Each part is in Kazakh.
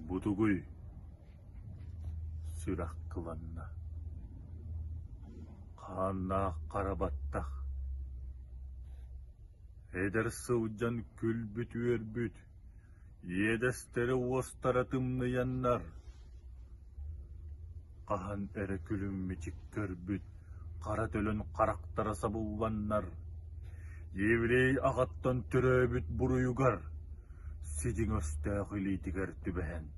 Бутугуй сүрак кыланна. Қанна қарабаттақ. Эдер сылжан күлбүт өрбүт. Едестері остаратымны яннар. Қахан әрі күліммечік көрбүт. Қара төлін қарақтара сабылваннар. Еврей ағаттан түрөбүт бұруюгар. Сидин өстәғ илитігер түбәһен.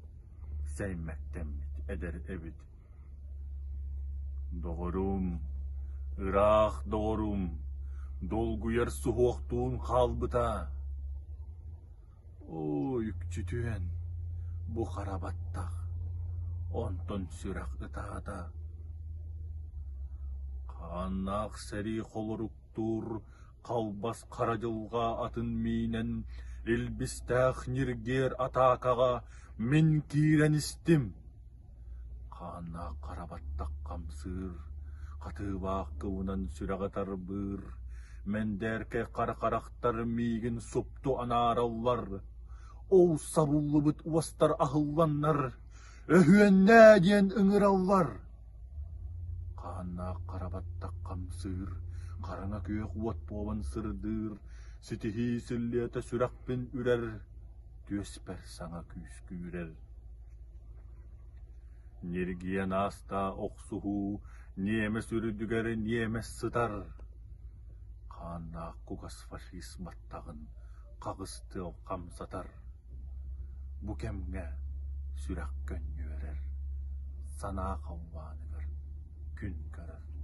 Сәймәктәммит әдер әбіт. Доғырум, ырақ доғырум, долгуяр суғуқтуын қалбыта. О, үкчүтүен, бұ қарабаттақ, онтон сүрақ ытағата. Қанақ сәрі қолыруқтур, қалбас қарадылға атын мейнен, Элбистах ниргер атакаға мен кирен істім. Қана қарабаттақ қамсыр, қатыбақ кылынан сүрағатар бір. Мен дәрке қара-қарақтар мейгін сопту анараллар. Ол сабулы бұт уастар ахылланнар, өхуеннә ден ыңыраллар. Қана қарабаттақ қамсыр, қараңа көк уат болан сырдыр. Ситихи силлиэта сүрақпен үрер, төспер саңа күйскүйрер. Нергиян аста оқсуху, немес үрдігері немес сытар. Қана қуғас фашизматтағын қағысты қамсатар. Бұ кемге сүрақ көнне өрер, сана қауанығыр күн көрер.